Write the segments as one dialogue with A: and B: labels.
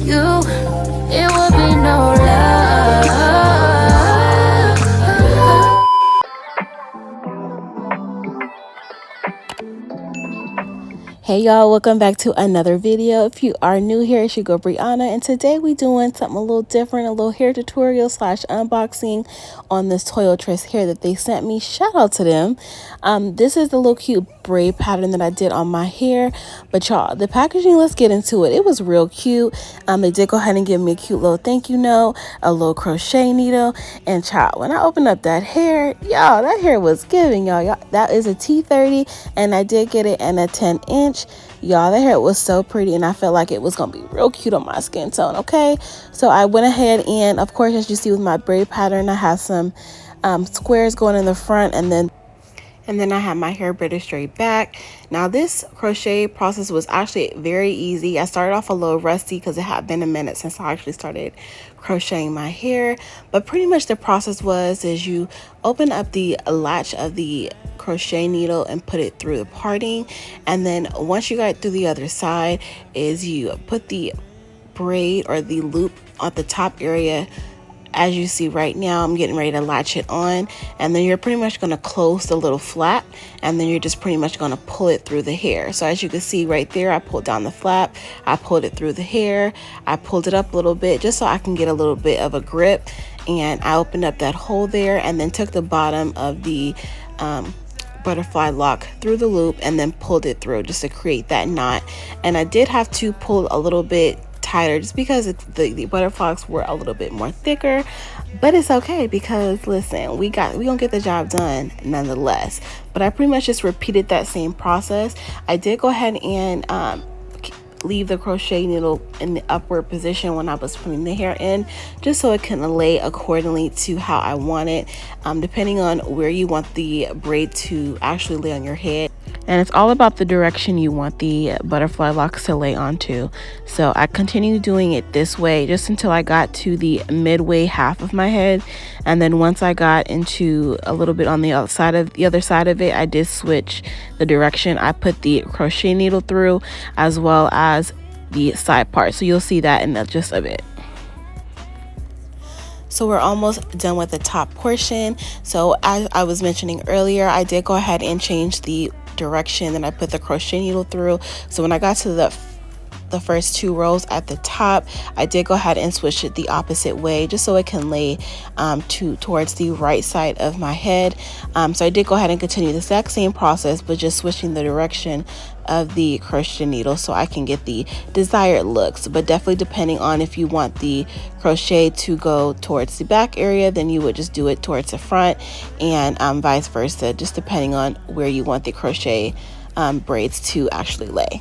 A: you, it would be no love.
B: Hey y'all, welcome back to another video. If you are new here, it's your girl Brianna, and today we doing something a little different, a little hair tutorial slash unboxing on this Toiletries hair that they sent me. Shout out to them. This is the little cute braid pattern that I did on my hair, but y'all, the packaging, let's get into it. It was real cute. They did go ahead and give me a cute little thank you note, a little crochet needle, and child, when I opened up that hair, y'all, that hair was giving, y'all. That is a T30, and I did get it in a 10-inch. Y'all, that hair was so pretty, and I felt like it was gonna be real cute on my skin tone. Okay, so I went ahead and, of course, as you see with my braid pattern, I have some squares going in the front, and then I have my hair braided straight back. Now this crochet process was actually very easy. I started off a little rusty because it had been a minute since I actually started crocheting my hair, but pretty much the process is you open up the latch of the crochet needle and put it through the parting, and then once you got it through the other side is you put the braid or the loop at the top area. As you see right now, I'm getting ready to latch it on, and then you're pretty much going to close the little flap, and then you're just pretty much going to pull it through the hair. So as you can see right there, I pulled down the flap, I pulled it through the hair, I pulled it up a little bit just so I can get a little bit of a grip, and I opened up that hole there and then took the bottom of the butterfly lock through the loop and then pulled it through just to create that knot. And I did have to pull a little bit tighter just because the butterflies were a little bit more thicker, but it's okay because listen, we gonna get the job done nonetheless. But I pretty much just repeated that same process. I did go ahead and leave the crochet needle in the upward position when I was putting the hair in, just so it can lay accordingly to how I want it, depending on where you want the braid to actually lay on your head. And it's all about the direction you want the butterfly locks to lay onto. So I continued doing it this way just until I got to the midway half of my head. And then once I got into a little bit on the other side of it, I did switch the direction. I put the crochet needle through as well as the side part. So you'll see that in just a bit. So we're almost done with the top portion. So as I was mentioning earlier, I did go ahead and change the direction that I put the crochet needle through. So when I got to the first two rows at the top, I did go ahead and switch it the opposite way just so it can lay towards the right side of my head. So I did go ahead and continue the exact same process, but just switching the direction of the crochet needle so I can get the desired looks. But definitely depending on if you want the crochet to go towards the back area, then you would just do it towards the front, and vice versa, just depending on where you want the crochet braids to actually lay.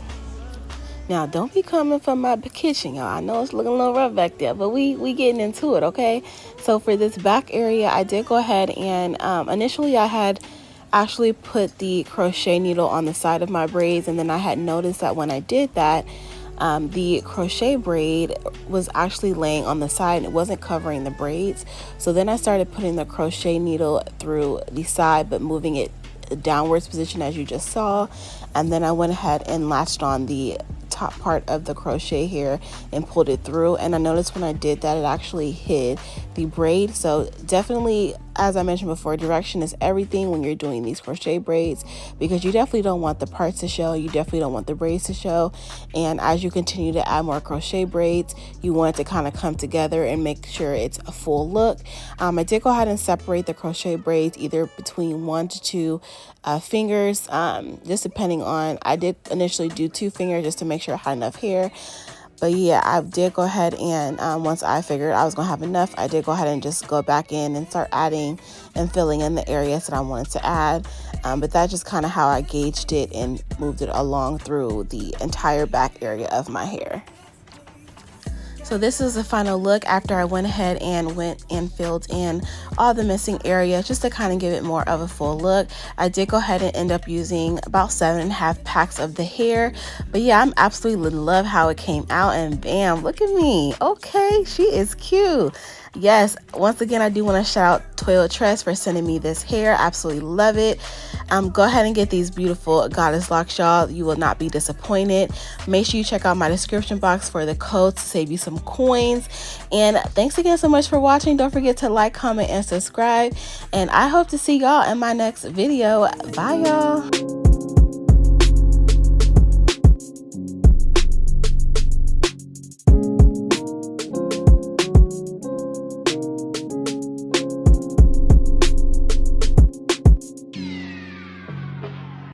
B: Now, don't be coming from my kitchen, y'all. I know it's looking a little rough back there, but we getting into it, okay? So for this back area, I did go ahead and initially I had actually put the crochet needle on the side of my braids, and then I had noticed that when I did that, the crochet braid was actually laying on the side and it wasn't covering the braids. So then I started putting the crochet needle through the side, but moving it downwards position as you just saw, and then I went ahead and latched on the top part of the crochet here and pulled it through. And I noticed when I did that, it actually hid the braid. So definitely, as I mentioned before, direction is everything when you're doing these crochet braids, because you definitely don't want the parts to show, you definitely don't want the braids to show. And as you continue to add more crochet braids, you want it to kind of come together and make sure it's a full look. I did go ahead and separate the crochet braids either between 1 to 2 fingers, just depending on, I did initially do 2 fingers just to make sure I had enough hair. But yeah, I did go ahead and once I figured I was gonna have enough, I did go ahead and just go back in and start adding and filling in the areas that I wanted to add. But that's just kind of how I gauged it and moved it along through the entire back area of my hair. So this is the final look after I went ahead and filled in all the missing areas just to kind of give it more of a full look. I did go ahead and end up using about 7.5 packs of the hair. But yeah, I'm absolutely love how it came out, and bam, look at me. Okay, she is cute. Yes, once again, I do want to shout out Toiletries for sending me this hair. Absolutely love it. Go ahead and get these beautiful goddess locks, y'all. You will not be disappointed. Make sure you check out my description box for the code to save you some coins. And thanks again so much for watching. Don't forget to like, comment, and subscribe. And I hope to see y'all in my next video. Bye, y'all.